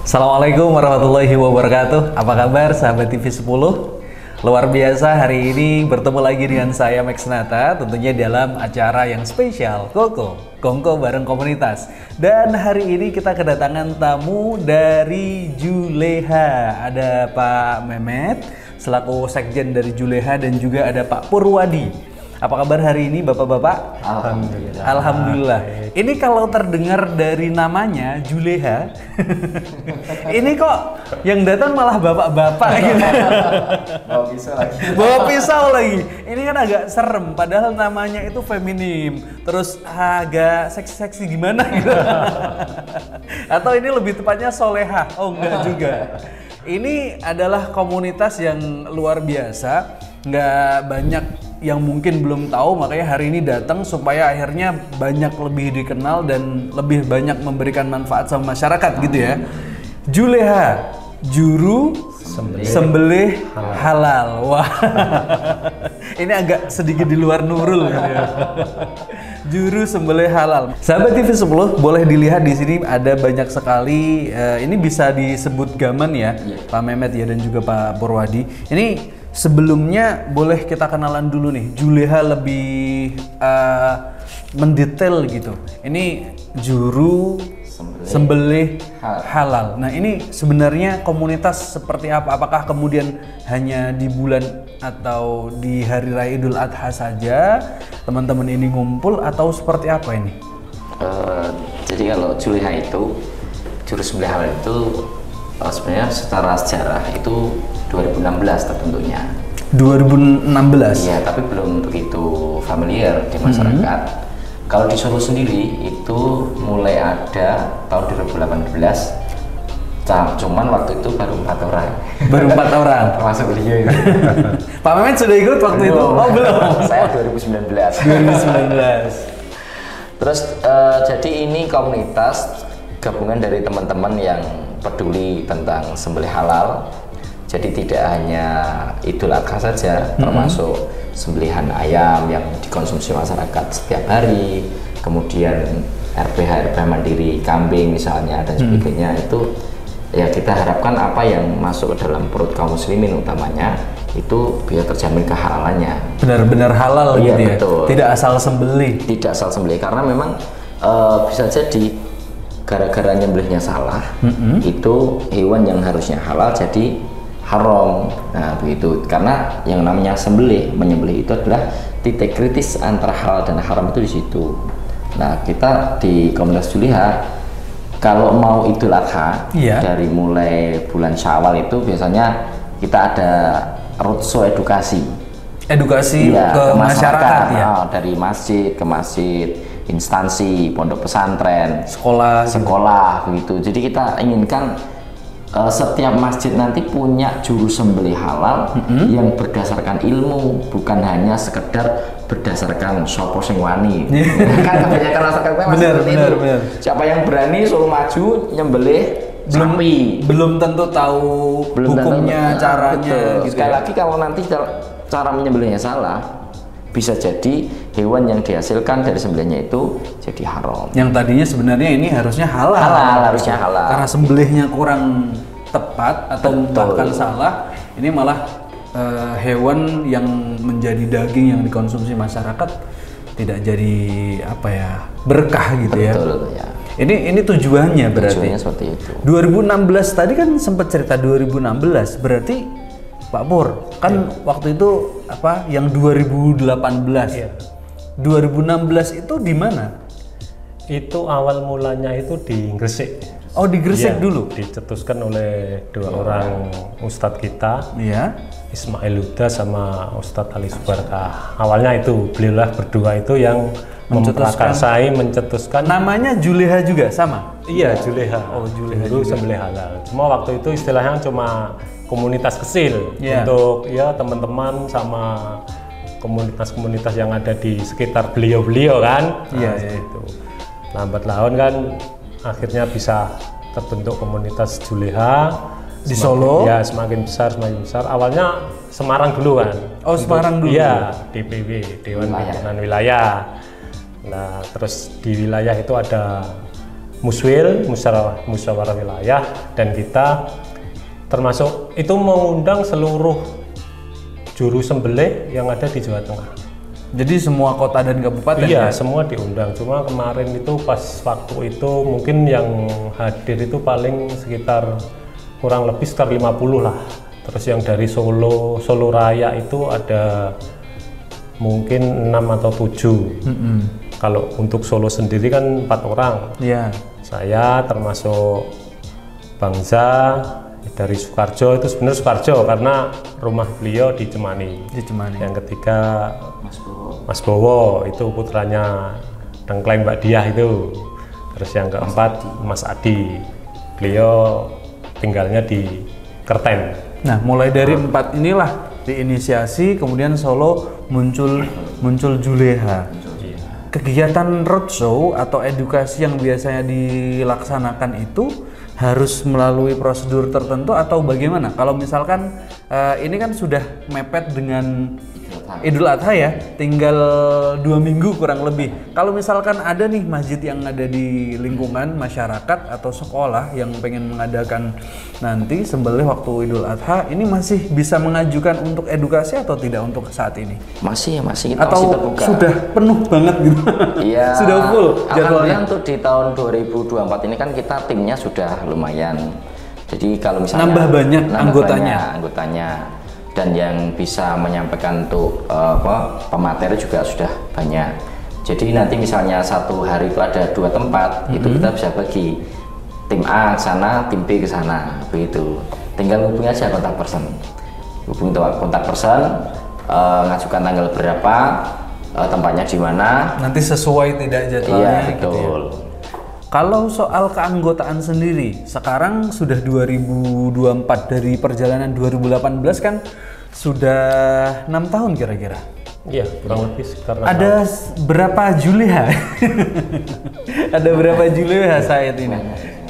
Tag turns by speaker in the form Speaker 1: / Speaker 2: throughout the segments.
Speaker 1: Assalamualaikum warahmatullahi wabarakatuh. Apa kabar sahabat TV 10? Luar biasa, hari ini bertemu lagi dengan saya Max Nata, tentunya dalam acara yang spesial Kongko bareng komunitas. Dan hari ini kita kedatangan tamu dari Juleha. Ada Pak Mehmet selaku sekjen dari Juleha dan juga ada Pak Purwadi. Apa kabar hari ini Bapak-bapak?
Speaker 2: Alhamdulillah.
Speaker 1: Alhamdulillah. Ini kalau terdengar dari namanya Juleha, ini kok yang datang malah bapak-bapak gitu.
Speaker 2: Bawa pisau lagi.
Speaker 1: Bawa pisau lagi. Ini kan agak serem, padahal namanya itu feminim. Terus agak seksi-seksi gimana gitu. Atau ini lebih tepatnya soleha. Oh enggak juga. Ini adalah komunitas yang luar biasa. Nggak banyak yang mungkin belum tahu, makanya hari ini datang supaya akhirnya banyak lebih dikenal dan lebih banyak memberikan manfaat sama masyarakat gitu ya. Juleha, juru sembelih halal. Wah. Ini agak sedikit di luar Nurul gitu ya. Juru sembelih halal. Sahabat TV 10, boleh dilihat di sini ada banyak sekali ini bisa disebut gaman ya, Pak Mehmet ya dan juga Pak Purwadi. Ini sebelumnya boleh kita kenalan dulu nih, Juleha lebih mendetail gitu. Ini juru sembelih halal. Nah ini sebenarnya komunitas seperti apa? Apakah kemudian hanya di bulan atau di hari raya Idul Adha saja teman-teman ini ngumpul atau seperti apa ini?
Speaker 2: Jadi kalau Juleha itu, juru sembelih halal itu sebenarnya secara sejarah itu 2016 terbentuknya.
Speaker 1: 2016?
Speaker 2: Iya, tapi belum begitu familiar di masyarakat. Kalau di Solo sendiri itu mulai ada tahun 2018. Cuman waktu itu baru 4 orang.
Speaker 1: Baru 4 orang?
Speaker 2: Termasuk beliau itu.
Speaker 1: Pak Mehmet sudah ikut waktu itu? Oh belum?
Speaker 2: Saya 2019.
Speaker 1: 2019.
Speaker 2: Terus jadi ini komunitas gabungan dari teman-teman yang peduli tentang sembelih halal. Jadi tidak hanya Idul Adha saja, termasuk sembelihan ayam yang dikonsumsi masyarakat setiap hari, kemudian RPH mandiri kambing misalnya dan sebagainya. Itu ya kita harapkan apa yang masuk ke dalam perut kaum muslimin utamanya itu biar terjamin kehalalannya. Benar-benar halal gitu ya? Betul. Tidak asal sembelih. Tidak asal sembelih, karena memang bisa jadi gara-gara nyembelihnya salah, itu hewan yang harusnya halal jadi haram. Nah begitu, karena yang namanya menyembelih itu adalah titik kritis antara halal dan haram itu di situ. Nah kita di komunitas Juleha kalau mau Idul Adha dari mulai bulan Syawal itu biasanya kita ada roadshow edukasi ke masyarakat ya? Dari masjid ke masjid, instansi, pondok pesantren, sekolah begitu. Jadi kita inginkan setiap masjid nanti punya juru sembelih halal yang berdasarkan ilmu, bukan hanya sekedar berdasarkan sopo sing wani. Kan kebanyakan masyarakat masih seperti itu. Siapa yang berani suruh maju nyembelih sapi.
Speaker 1: Belum tentu tahu hukumnya, caranya gitu.
Speaker 2: Sekali lagi kalau nanti cara menyembelihnya salah, bisa jadi hewan yang dihasilkan dari sembelihnya itu jadi haram.
Speaker 1: Yang tadinya sebenarnya ini harusnya halal.
Speaker 2: Harusnya halal.
Speaker 1: Karena sembelihnya kurang tepat atau bahkan salah, ini malah hewan yang menjadi daging yang dikonsumsi masyarakat tidak jadi apa ya, berkah gitu ya.
Speaker 2: Ya.
Speaker 1: Ini tujuannya berarti.
Speaker 2: Tujuannya seperti itu.
Speaker 1: 2016 tadi kan sempat cerita 2016, berarti Pak Pur kan waktu itu apa yang 2018. 2016 itu di mana?
Speaker 3: Itu awal mulanya itu di Gresik.
Speaker 1: Oh di Gresik dulu?
Speaker 3: Dicetuskan oleh dua orang ustadz kita, Ismail Huda sama Ustadz Ali Subarkah. Awalnya itu beliaulah berdua itu yang mencetuskan. Namanya Juleha juga sama? Iya, Juleha. Oh Juleha. Dulu sembelih halal. Cuma waktu itu istilahnya cuma komunitas kecil untuk ya teman-teman sama komunitas-komunitas yang ada di sekitar beliau-beliau kan. Itu. Lambat laun kan akhirnya bisa terbentuk komunitas Juleha
Speaker 1: di Solo.
Speaker 3: Ya semakin besar. Awalnya Semarang dulu kan.
Speaker 1: Oh Semarang dulu.
Speaker 3: Iya, DPW, Dewan Pimpinan Wilayah. Nah terus di wilayah itu ada muswil, musyawarah wilayah, dan kita termasuk itu mengundang seluruh juru sembelih yang ada di Jawa Tengah.
Speaker 1: Jadi semua kota dan kabupaten?
Speaker 3: Iya, semua diundang. Cuma kemarin itu pas waktu itu mungkin yang hadir itu paling sekitar kurang lebih sekitar 50 lah. Terus yang dari Solo Raya itu ada mungkin 6 atau 7. Kalau untuk Solo sendiri kan 4 orang.
Speaker 1: Iya.
Speaker 3: Saya termasuk Bangsa dari Sukarjo, itu sebenarnya Sukarjo karena rumah beliau di Cemani. Yang ketiga Mas Bowo, itu putranya Dengkleng Mbak Diah itu. Terus yang keempat Mas Adi, beliau tinggalnya di Kerten.
Speaker 1: Nah, mulai dari 4 inilah diinisiasi, kemudian Solo muncul Juleha. Kegiatan roadshow atau edukasi yang biasanya dilaksanakan itu harus melalui prosedur tertentu atau bagaimana? Kalau misalkan ini kan sudah mepet dengan Idul Adha ya, tinggal 2 minggu kurang lebih. Kalau misalkan ada nih masjid yang ada di lingkungan masyarakat atau sekolah yang pengen mengadakan nanti sembelih waktu Idul Adha, ini masih bisa mengajukan untuk edukasi atau tidak untuk saat ini?
Speaker 2: Masih kita
Speaker 1: atau
Speaker 2: masih terbuka.
Speaker 1: Sudah penuh banget gitu?
Speaker 2: Iya.
Speaker 1: Sudah full
Speaker 2: jadwalnya. Untuk di tahun 2024 ini kan kita timnya sudah lumayan. Jadi kalau misalnya
Speaker 1: nambah banyak
Speaker 2: anggotanya. Dan yang bisa menyampaikan untuk pemateri juga sudah banyak. Jadi nanti misalnya satu hari itu ada 2 tempat, itu kita bisa bagi tim A ke sana, tim B ke sana, begitu. Tinggal hubungi aja kontak person. Hubungi kontak person, ngajukan tanggal berapa, tempatnya di mana.
Speaker 1: Nanti sesuai tidak jadwalnya.
Speaker 2: Iya, betul.
Speaker 1: Gitu ya. Kalau soal keanggotaan sendiri, sekarang sudah 2024, dari perjalanan 2018 kan sudah 6 tahun kira-kira.
Speaker 3: Iya, kurang lebih sekitar 6
Speaker 1: Ada
Speaker 3: tahun.
Speaker 1: berapa Juleha? Ada berapa Juleha saat ini?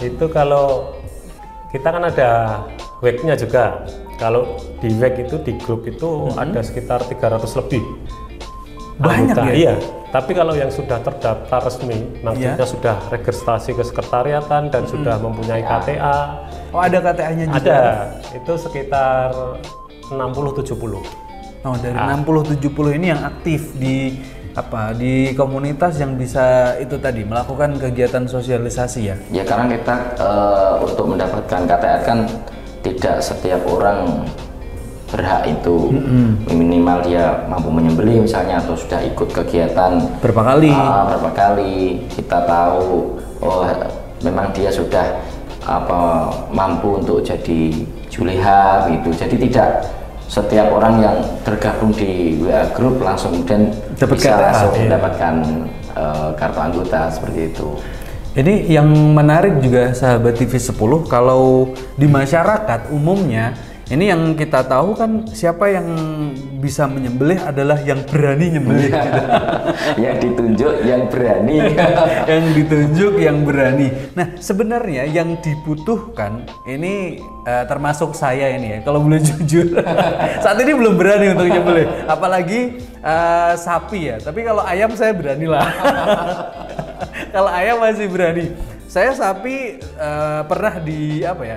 Speaker 3: Itu kalau kita kan ada WEG-nya juga. Kalau di WEG itu di grup itu ada sekitar 300 lebih.
Speaker 1: Banyak
Speaker 3: anggota,
Speaker 1: ya?
Speaker 3: Iya, tapi kalau yang sudah terdaftar resmi, maksudnya sudah registrasi ke sekretariatan dan sudah mempunyai KTA.
Speaker 1: Oh, ada KTA-nya juga?
Speaker 3: Ada, itu sekitar 60-70.
Speaker 1: Oh, dari 60-70 ini yang aktif di komunitas yang bisa itu tadi melakukan kegiatan sosialisasi ya?
Speaker 2: Ya, karena kita untuk mendapatkan KTA kan tidak setiap orang berhak itu. Minimal dia mampu menyembelih misalnya, atau sudah ikut kegiatan
Speaker 1: berapa kali
Speaker 2: kita tahu memang dia sudah mampu untuk jadi juleha gitu. Jadi tidak setiap orang yang tergabung di WA group langsung kemudian bisa langsung mendapatkan kartu anggota seperti itu.
Speaker 1: Ini yang menarik juga sahabat TV 10, kalau di masyarakat umumnya ini yang kita tahu kan siapa yang bisa menyembelih adalah yang berani nyembelih.
Speaker 2: Yang ditunjuk yang berani.
Speaker 1: Yang ditunjuk yang berani. Nah, sebenarnya yang dibutuhkan ini termasuk saya ini ya, kalau boleh jujur. Saat ini belum berani untuk nyembelih, apalagi sapi ya. Tapi kalau ayam saya berani lah. Kalau ayam masih berani. Saya sapi pernah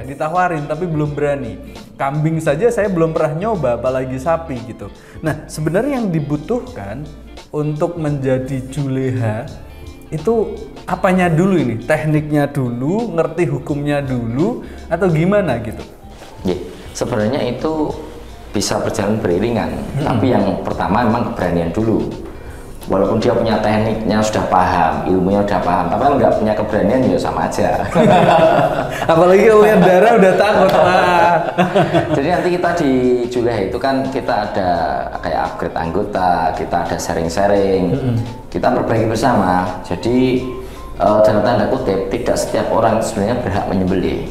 Speaker 1: ditawarin tapi belum berani. Kambing saja saya belum pernah nyoba, apalagi sapi gitu. Nah, sebenarnya yang dibutuhkan untuk menjadi juleha itu apanya dulu ini? Tekniknya dulu, ngerti hukumnya dulu, atau gimana gitu?
Speaker 2: Ya, sebenarnya itu bisa berjalan beriringan. Tapi yang pertama memang keberanian dulu. Walaupun dia punya tekniknya sudah paham, ilmunya sudah paham, tapi nggak punya keberanian ya sama aja.
Speaker 1: Apalagi kalau lihat darah udah takut.
Speaker 2: Jadi nanti kita di Juleha itu kan kita ada kayak upgrade anggota, kita ada sharing-sharing, kita perbaiki bersama. Jadi dalam tanda kutip tidak setiap orang sebenarnya berhak menyembelih.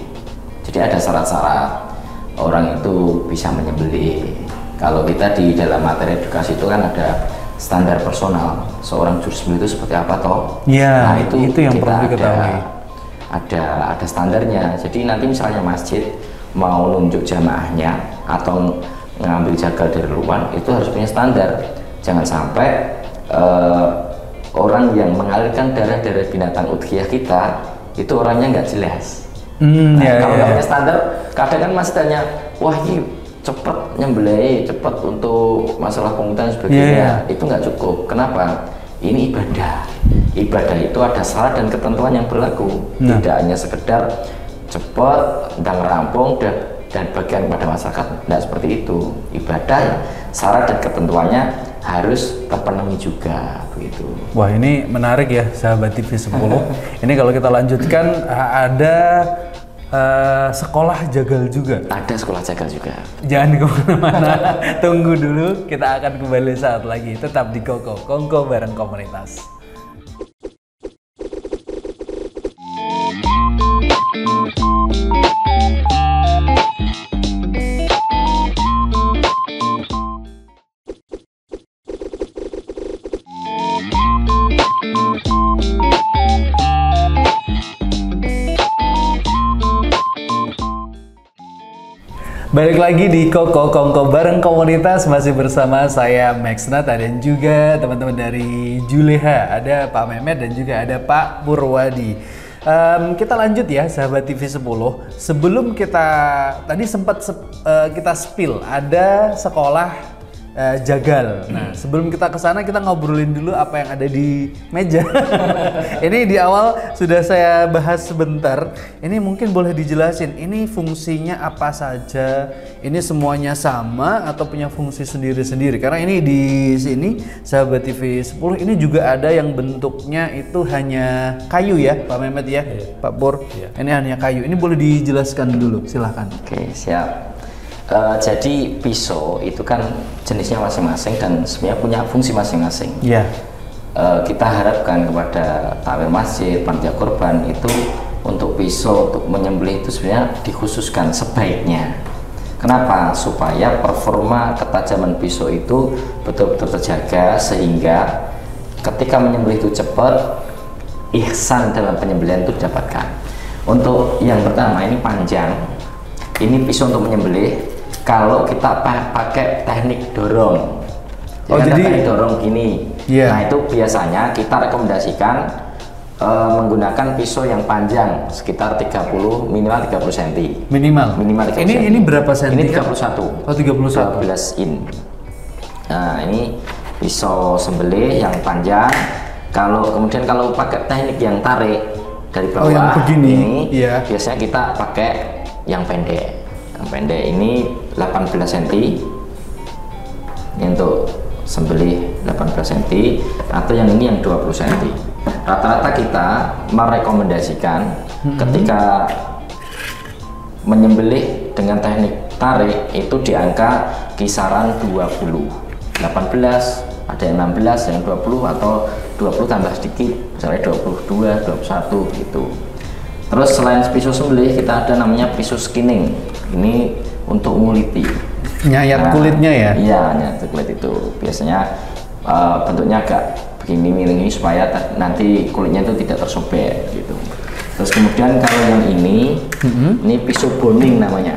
Speaker 2: Jadi ada syarat-syarat orang itu bisa menyembelih. Kalau kita di dalam materi edukasi itu kan ada standar personal seorang juru sembelih itu seperti apa toh?
Speaker 1: Ya,
Speaker 2: nah itu
Speaker 1: yang perlu diketahui.
Speaker 2: Ada standarnya. Jadi nanti misalnya masjid mau nunjuk jamaahnya atau ngambil jagal dari luar, itu harus punya standar. Jangan sampai orang yang mengalirkan darah-darah binatang udhiyah kita itu orangnya nggak jelas. Kalau nggak punya standar, kadang kan masih tanya, wah ini cepet nyembelih, cepet untuk masalah penghutang dan sebagainya, itu nggak cukup. Kenapa? Ini ibadah. Ibadah itu ada syarat dan ketentuan yang berlaku. Tidak hanya sekedar cepet, dan rampung dan bagian kepada masyarakat. Tidak seperti itu. Ibadah, syarat dan ketentuannya harus terpenuhi juga, begitu.
Speaker 1: Wah, ini menarik ya, sahabat TV 10. Ini kalau kita lanjutkan, ada sekolah jagal juga.
Speaker 2: Ada sekolah jagal juga.
Speaker 1: Jangan kemana-mana, tunggu dulu. Kita akan kembali saat lagi. Tetap di Koko Kongko bareng komunitas. Balik lagi di Koko Kongko bareng komunitas, masih bersama saya Max Nata dan juga teman-teman dari Juleha. Ada Pak Mehmet dan juga ada Pak Purwadi. Kita lanjut ya sahabat TV 10. Sebelum kita tadi sempat kita spill ada sekolah jagal. Nah, sebelum kita ke sana kita ngobrolin dulu apa yang ada di meja. Ini di awal sudah saya bahas sebentar. Ini mungkin boleh dijelasin. Ini fungsinya apa saja? Ini semuanya sama atau punya fungsi sendiri-sendiri? Karena ini di sini sahabat TV 10 ini juga ada yang bentuknya itu hanya kayu ya, Pak Mehmet ya, Pak Pur. Ini hanya kayu. Ini boleh dijelaskan dulu, silahkan.
Speaker 2: Oke, siap. Jadi pisau itu kan jenisnya masing-masing dan sebenarnya punya fungsi masing-masing.
Speaker 1: Iya.
Speaker 2: Kita harapkan kepada takmir masjid, panitia kurban itu untuk pisau untuk menyembelih itu sebenarnya dikhususkan sebaiknya. Kenapa? Supaya performa ketajaman pisau itu betul-betul terjaga sehingga ketika menyembelih itu cepat, ihsan dalam penyembelihan itu didapatkan. Untuk yang pertama ini panjang. Ini pisau untuk menyembelih. Kalau kita pakai teknik dorong, jadi teknik dorong gini, nah itu biasanya kita rekomendasikan menggunakan pisau yang panjang sekitar 30 minimal 30 cm.
Speaker 1: Minimal 30 cm. Ini berapa cm?
Speaker 2: Ini 31.
Speaker 1: Oh, 31.
Speaker 2: 12 in. Nah, ini pisau sembelih yang panjang. Kemudian kalau pakai teknik yang tarik dari bawah,
Speaker 1: yang begini,
Speaker 2: ini biasanya kita pakai yang pendek. Yang pendek ini 18 cm. Ini untuk sembelih 18 cm, atau yang ini yang 20 cm. Rata-rata kita merekomendasikan ketika menyembelih dengan teknik tarik itu di angka kisaran 20, 18, ada yang 16, yang 20, atau 20 tambah sedikit, misalnya 22, 21 gitu. Terus selain pisau sembelih kita ada namanya pisau skinning. Ini untuk nguliti.
Speaker 1: Nyayat kulitnya ya?
Speaker 2: Iya, nyayat kulit itu. Biasanya bentuknya agak begini miring ini supaya nanti kulitnya itu tidak tersobek gitu. Terus kemudian kalau yang ini pisau boning namanya.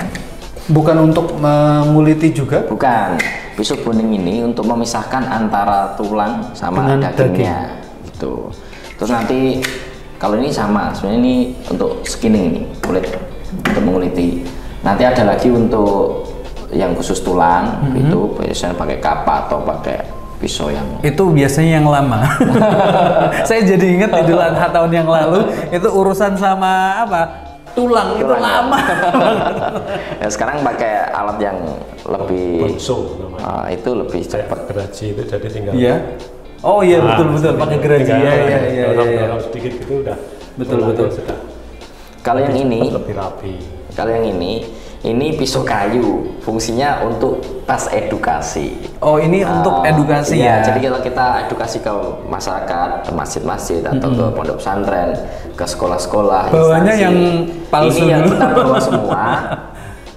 Speaker 1: Bukan untuk menguliti juga?
Speaker 2: Bukan. Pisau boning ini untuk memisahkan antara tulang sama dagingnya gitu. Terus nanti kalau ini sama, sebenarnya ini untuk skinning nih, kulit untuk menguliti. Nanti ada lagi untuk yang khusus tulang, itu biasanya pakai kapak atau pakai pisau yang
Speaker 1: itu biasanya yang lama. Saya jadi ingat Idul Adha tahun yang lalu itu urusan sama apa? Tulang itu lama.
Speaker 2: Ya, sekarang pakai alat yang lebih
Speaker 3: Bonso namanya.
Speaker 2: itu lebih cepat.
Speaker 3: Geraji itu jadi tinggal.
Speaker 1: Iya. Oh iya, betul pakai geraji. Iya.
Speaker 3: Dorong sedikit gitu udah.
Speaker 1: Betul.
Speaker 3: Sudah.
Speaker 2: Kalau yang ini
Speaker 3: lebih rapi.
Speaker 2: Kalau yang ini pisau kayu, fungsinya untuk tas edukasi.
Speaker 1: Oh, ini untuk edukasi ya.
Speaker 2: Jadi kalau kita edukasi ke masyarakat, ke masjid-masjid atau ke pondok pesantren, ke sekolah-sekolah,
Speaker 1: bawahnya yang palsu
Speaker 2: ini yang
Speaker 1: dulu.
Speaker 2: kita bawa semua.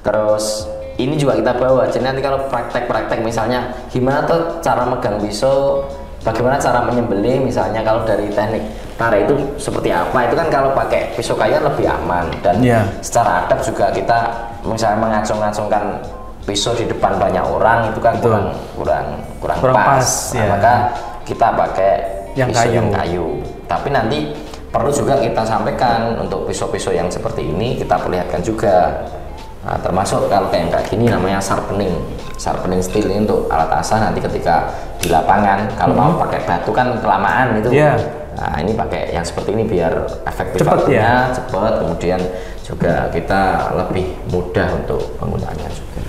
Speaker 2: Terus ini juga kita bawa. Jadi nanti kalau praktek-praktek misalnya gimana tuh cara megang pisau, bagaimana cara menyembelih, misalnya kalau dari teknik tarik itu seperti apa, itu kan kalau pakai pisau kayu lebih aman dan secara adab juga kita misalnya mengacung-acungkan pisau di depan banyak orang itu kan kurang pas. Nah, maka kita pakai pisau yang kayu. Tapi nanti perlu juga kita sampaikan untuk pisau-pisau yang seperti ini kita perlihatkan juga. Nah, termasuk kalau kayak gini namanya sharpening steel ini untuk alat asah nanti ketika di lapangan kalau mau pakai batu kan kelamaan itu. Nah, ini pakai yang seperti ini biar efektif waktunya cepat, kemudian juga kita lebih mudah untuk penggunaannya juga.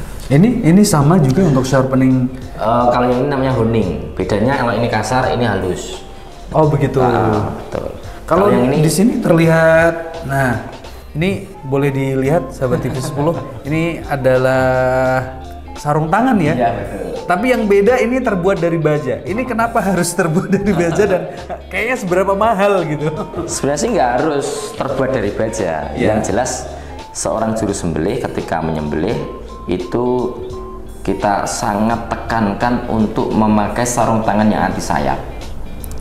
Speaker 1: Ini sama juga untuk sharpening.
Speaker 2: Kalau yang ini namanya honing, bedanya kalau ini kasar, ini halus.
Speaker 1: Oh begitu.
Speaker 2: Betul.
Speaker 1: Kalau yang ini di sini terlihat, nah ini boleh dilihat sahabat TV 10, ini adalah sarung tangan ya.
Speaker 2: Iya betul.
Speaker 1: Tapi yang beda ini terbuat dari baja. Ini kenapa harus terbuat dari baja dan kayaknya seberapa mahal gitu?
Speaker 2: Sebenarnya sih nggak harus terbuat dari baja. Yang jelas seorang juru sembelih ketika menyembelih itu kita sangat tekankan untuk memakai sarung tangan yang anti sayap.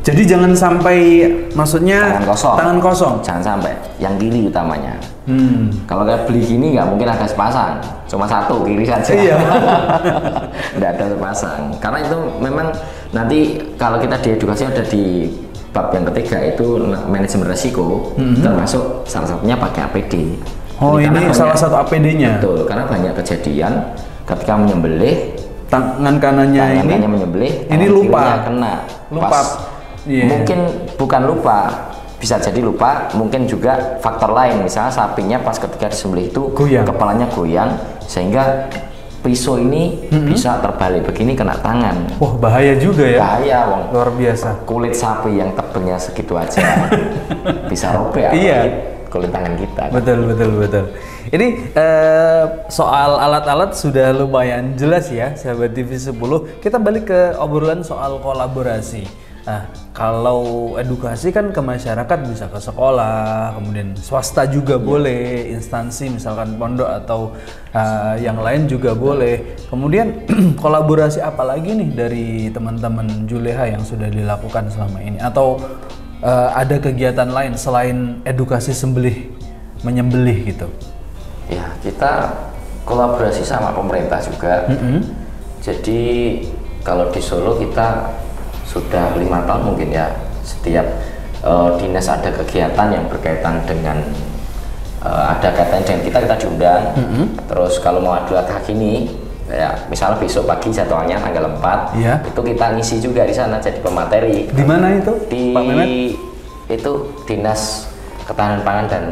Speaker 1: Jadi jangan sampai, maksudnya tangan kosong.
Speaker 2: Jangan sampai, yang kiri utamanya. Kalau kayak beli gini nggak mungkin ada sepasang, cuma satu kiri saja.
Speaker 1: Iya.
Speaker 2: Nggak ada sepasang. Karena itu memang nanti kalau kita diedukasi ada di bab yang ketiga itu manajemen resiko, termasuk salah satunya pakai APD.
Speaker 1: Oh ini salah satu APD-nya.
Speaker 2: Betul, karena banyak kejadian ketika menyembelih
Speaker 1: tangan kanannya ini
Speaker 2: menyembelih,
Speaker 1: ini lupa
Speaker 2: kena.
Speaker 1: Lupa.
Speaker 2: Mungkin bukan lupa, bisa jadi lupa, mungkin juga faktor lain, misalnya sapinya pas ketika disembelih itu kepalanya goyang sehingga pisau ini bisa terbalik begini kena tangan.
Speaker 1: Wah bahaya juga ya.
Speaker 2: Bahaya, wong.
Speaker 1: Luar biasa.
Speaker 2: Kulit sapi yang tebelnya segitu aja bisa robek. Kulit tangan kita.
Speaker 1: Betul. Ini soal alat-alat sudah lumayan jelas ya, sahabat TV 10. Kita balik ke obrolan soal kolaborasi. Nah, kalau edukasi kan ke masyarakat bisa ke sekolah, kemudian swasta juga boleh, instansi misalkan pondok atau yang lain juga boleh. Kemudian kolaborasi apa lagi nih dari teman-teman Juleha yang sudah dilakukan selama ini? Atau ada kegiatan lain selain edukasi menyembelih gitu? Ya,
Speaker 2: kita kolaborasi sama pemerintah juga. Jadi kalau di Solo kita sudah 5 tahun mungkin ya, setiap dinas ada kegiatan yang berkaitan dengan ada kaitan dengan kita diundang. Terus kalau mau adu hak ini ya misalnya besok pagi jadwalnya tanggal 4 itu kita ngisi juga di sana jadi pemateri.
Speaker 1: Di mana itu?
Speaker 2: Di
Speaker 1: Pak Mehmet?
Speaker 2: Itu Dinas Ketahanan Pangan dan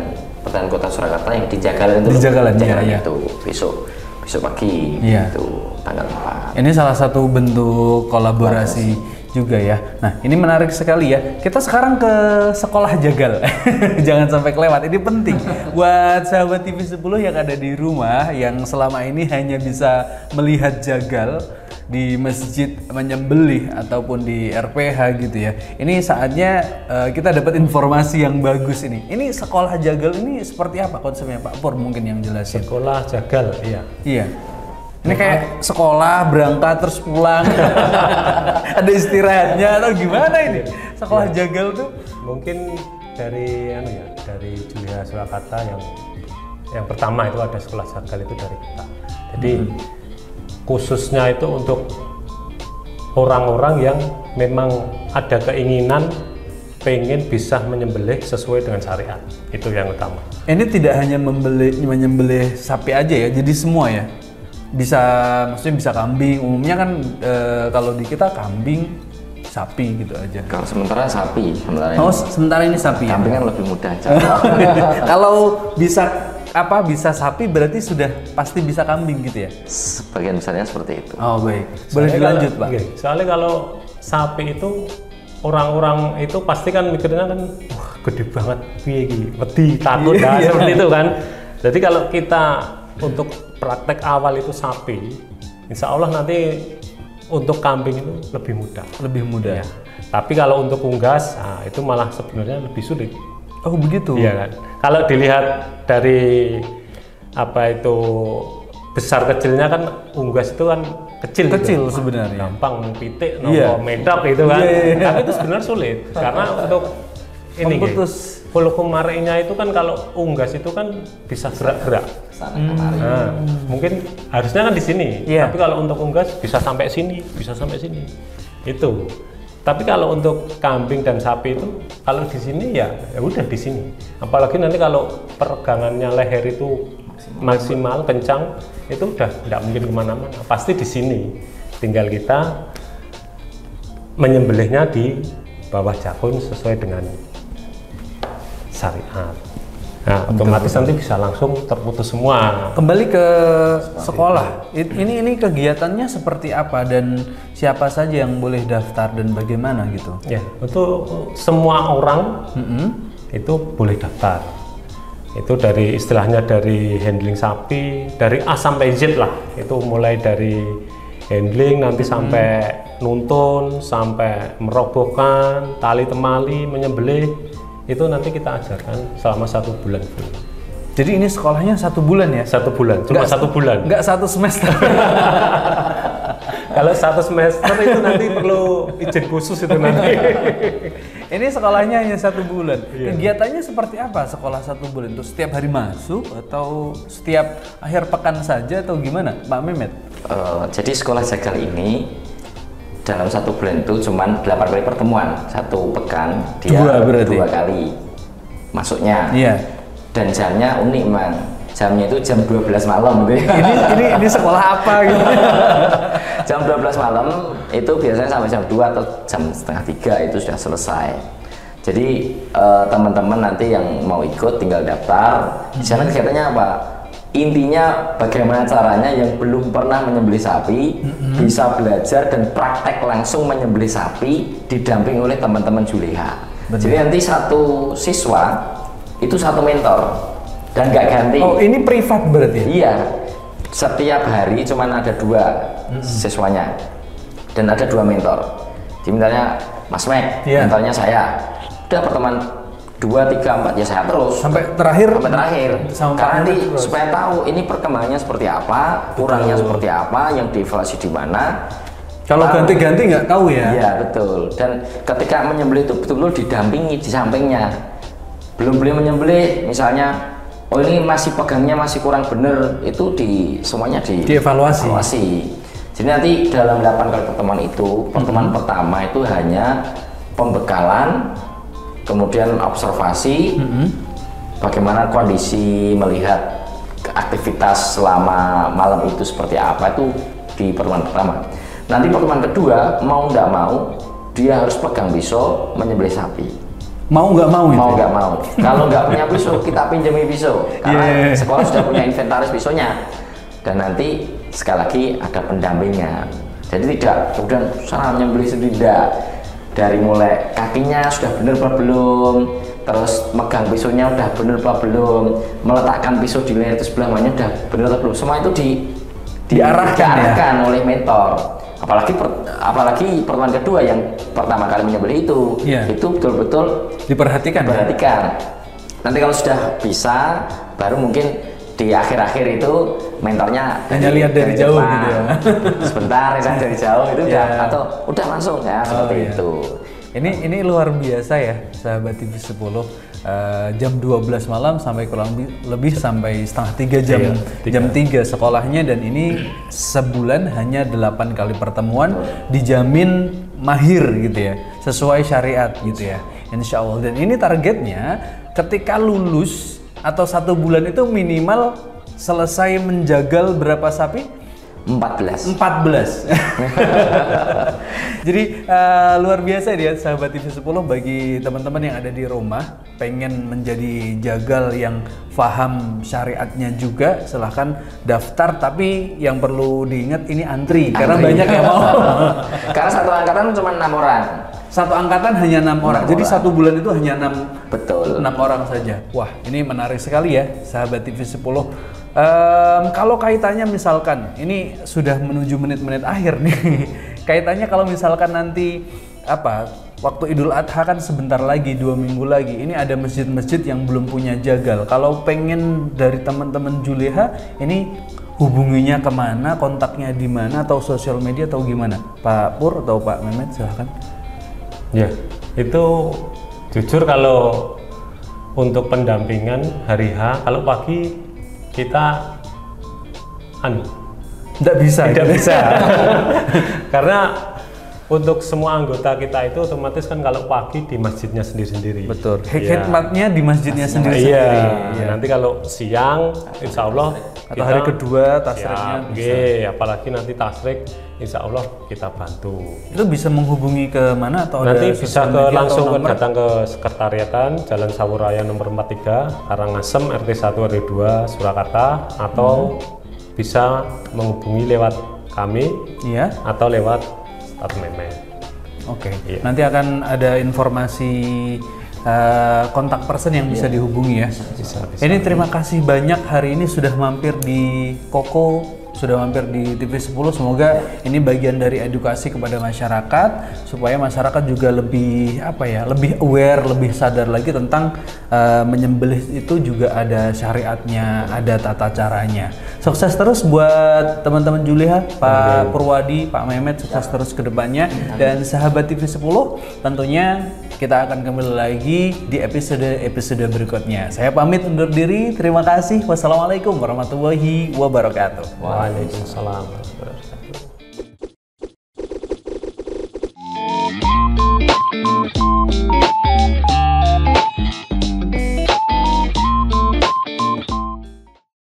Speaker 2: Pertanian Kota Surakarta yang di Jagalan itu.
Speaker 1: Di Jagalan
Speaker 2: itu besok pagi itu tanggal 4.
Speaker 1: Ini salah satu bentuk kolaborasi juga ya. Nah ini menarik sekali ya. Kita sekarang ke sekolah jagal. Jangan sampai kelewat, ini penting buat sahabat TV 10 yang ada di rumah yang selama ini hanya bisa melihat jagal di masjid menyembelih ataupun di RPH gitu ya. Ini saatnya kita dapat informasi yang bagus ini. Ini sekolah jagal ini seperti apa konsepnya Pak Pur mungkin yang jelasin?
Speaker 3: Sekolah jagal, iya.
Speaker 1: Ini kayak sekolah berangkat terus pulang. Ada istirahatnya atau gimana ini? Sekolah jagal tuh
Speaker 3: mungkin dari dari Juleha Surakarta yang pertama itu ada sekolah jagal itu dari kita. Jadi khususnya itu untuk orang-orang yang memang ada keinginan pengen bisa menyembelih sesuai dengan syariat. Itu yang utama.
Speaker 1: Ini tidak hanya menyembelih sapi aja ya, jadi semua ya? Maksudnya bisa kambing, umumnya kan kalau di kita kambing, sapi gitu aja.
Speaker 2: Kalau sementara sapi,
Speaker 1: sementara ini sapi.
Speaker 2: Kambing kan lebih mudah.
Speaker 1: Kalau bisa sapi berarti sudah pasti bisa kambing gitu ya?
Speaker 2: Sebagian besarnya seperti itu.
Speaker 1: Oh baik, boleh dilanjut Pak.
Speaker 3: Soalnya kalau sapi itu orang-orang itu pasti kan mikirnya kan, wah gede banget, wedi, takut seperti itu kan. Jadi kalau kita untuk praktek awal itu sapi, insya Allah nanti untuk kambing itu lebih mudah. Ya. Tapi kalau untuk unggas, itu malah sebenarnya lebih sulit.
Speaker 1: Oh begitu?
Speaker 3: Iya kan. Kalau dilihat dari besar kecilnya kan unggas itu kan kecil gitu.
Speaker 1: Sebenarnya.
Speaker 3: Gampang pitik, medok gitu kan. Tapi itu sebenarnya sulit karena untuk ini Fulkum marinya itu kan kalau unggas itu kan bisa gerak-gerak. Mungkin harusnya kan di sini. Tapi kalau untuk unggas bisa sampai sini, Itu. Tapi kalau untuk kambing dan sapi itu, kalau di sini ya udah di sini. Apalagi nanti kalau peregangannya leher itu maksimal kencang, itu udah nggak mungkin kemana-mana. Pasti di sini. Tinggal kita menyembelihnya di bawah jakun sesuai dengan syariat. Nah, otomatis nanti bisa langsung terputus semua.
Speaker 1: Kembali ke sekolah, ini kegiatannya seperti apa dan siapa saja yang boleh daftar dan bagaimana gitu?
Speaker 3: Ya, untuk semua orang itu boleh daftar. Itu dari istilahnya dari handling sapi, dari A sampai Z lah. Itu mulai dari handling nanti sampai nuntun, sampai merobohkan, tali temali, menyembelih. Itu nanti kita ajarkan selama 1 bulan.
Speaker 1: Jadi ini sekolahnya 1 bulan ya?
Speaker 3: 1 bulan, cuma 1 bulan.
Speaker 1: Enggak 1 semester.
Speaker 3: Kalau 1 semester itu nanti perlu izin khusus itu nanti.
Speaker 1: Ini sekolahnya hanya 1 bulan. Iya. Kegiatannya seperti apa sekolah 1 bulan itu? Setiap hari masuk atau setiap akhir pekan saja atau gimana, Pak Mehmet?
Speaker 2: Jadi sekolah jagal ini dalam 1 bulan itu cuma 8 kali pertemuan, 1 pekan dia 2 kali masuknya.
Speaker 1: Iya.
Speaker 2: Dan jamnya unik, Mang. Jamnya itu jam 12 malam gitu.
Speaker 1: Ini sekolah apa gitu?
Speaker 2: Jam 12 malam itu biasanya sampai jam 2 atau jam setengah 3 itu sudah selesai. Jadi teman-teman nanti yang mau ikut tinggal daftar. Di sana kegiatannya apa? Intinya bagaimana caranya yang belum pernah menyembelih sapi bisa belajar dan praktek langsung menyembelih sapi didampingi oleh teman-teman Juleha. Jadi nanti 1 siswa itu 1 mentor dan nggak ganti.
Speaker 1: Oh, ini privat berarti?
Speaker 2: Iya, setiap hari cuma ada 2 siswanya dan ada 2 mentor. Jadi misalnya Mas Mek, mentornya saya. Udah pertemuan 2, 3, 4 ya saya terus
Speaker 1: sampai terakhir.
Speaker 2: Karena nanti supaya tahu ini perkembangannya seperti apa, kurangnya seperti apa, yang dievaluasi di mana.
Speaker 1: Kalau ganti-ganti nggak tahu ya?
Speaker 2: Iya betul. Dan ketika menyembelih itu betul-betul didampingi di sampingnya. Belum boleh menyembelih, misalnya, oh ini masih pegangnya masih kurang bener, itu semuanya dievaluasi. Jadi nanti dalam 8 kali pertemuan itu, pertemuan pertama itu hanya pembekalan. Kemudian observasi bagaimana kondisi melihat aktivitas selama malam itu seperti apa itu di pertemuan pertama. Nanti pertemuan kedua mau nggak mau dia harus pegang pisau menyembelih sapi.
Speaker 1: Mau nggak mau?
Speaker 2: Mau nggak mau. Kalau nggak punya pisau kita pinjami pisau karena sekolah sudah punya inventaris pisaunya. Dan nanti sekali lagi ada pendampingnya. Jadi tidak kemudian sana menyembelih sendiri tidak. Dari mulai kakinya sudah benar apa belum, terus megang pisaunya udah benar apa belum, meletakkan pisau di leher itu sebelah mananya udah benar atau belum, semua itu diarahkan oleh mentor. Apalagi pertemuan kedua yang pertama kali menyembelih itu betul-betul
Speaker 1: diperhatikan.
Speaker 2: Nanti kalau sudah bisa, baru mungkin di akhir-akhir itu mentornya
Speaker 1: hanya lihat dari jauh gitu ya.
Speaker 2: Sebentar ya dari jauh itu udah atau udah langsung ya seperti itu.
Speaker 1: Ini luar biasa ya sahabat TV 10. Jam 12 malam sampai kurang lebih sampai setengah 3 jam 3 sekolahnya, dan ini sebulan hanya 8 kali pertemuan, dijamin mahir gitu ya, sesuai syariat gitu ya, insya Allah. Dan ini targetnya ketika lulus atau 1 bulan itu minimal selesai menjagal berapa sapi?
Speaker 2: 14.
Speaker 1: Jadi luar biasa ya sahabat TV 10, bagi teman-teman yang ada di rumah pengen menjadi jagal yang paham syariatnya juga, silahkan daftar, tapi yang perlu diingat ini antri. Karena banyak yang mau.
Speaker 2: Karena 1 angkatan cuma 6 orang.
Speaker 1: 1 angkatan hanya 6 orang. Jadi 1 bulan itu hanya 6 orang saja. Wah, ini menarik sekali ya sahabat TV 10. Kalau kaitannya misalkan ini sudah menuju menit-menit akhir nih. Kaitannya kalau misalkan nanti waktu Idul Adha kan sebentar lagi, 2 minggu lagi. Ini ada masjid-masjid yang belum punya jagal. Kalau pengen dari teman-teman Juleha, ini hubunginya kemana, kontaknya di mana, atau sosial media atau gimana? Pak Pur atau Pak Mehmet, silahkan.
Speaker 3: Ya, itu jujur kalau untuk pendampingan hari H, kalau pagi kita tidak bisa. Karena untuk semua anggota kita itu otomatis kan kalau pagi di masjidnya sendiri-sendiri.
Speaker 1: Betul. Hikmatnya di masjidnya sendiri-sendiri.
Speaker 3: Iya. Nanti kalau siang, insya Allah
Speaker 1: atau hari kedua tasriknya
Speaker 3: bisa. Apalagi nanti tasrik, insya Allah kita bantu.
Speaker 1: Itu bisa menghubungi ke mana atau
Speaker 3: nanti bisa langsung datang ke sekretariatan Jalan Sawuraya nomor 43 Karangasem RT 1 RW 2 Surakarta atau bisa menghubungi lewat kami atau lewat Staf Memet.
Speaker 1: Oke. Nanti akan ada informasi kontak person yang bisa dihubungi ya. Bisa. Ini terima kasih banyak hari ini sudah mampir di Koko, sudah mampir di TV10. Semoga ini bagian dari edukasi kepada masyarakat supaya masyarakat juga lebih lebih aware, lebih sadar lagi tentang menyembelih itu juga ada syariatnya, ada tata caranya. Sukses terus buat teman-teman Juleha, Pak Purwadi, Pak Mehmet, sukses terus ke depannya. Dan sahabat TV10, tentunya kita akan kembali lagi di episode berikutnya. Saya pamit undur diri. Terima kasih. Wassalamualaikum warahmatullahi wabarakatuh.
Speaker 3: Waalaikumsalam warahmatullahi wabarakatuh.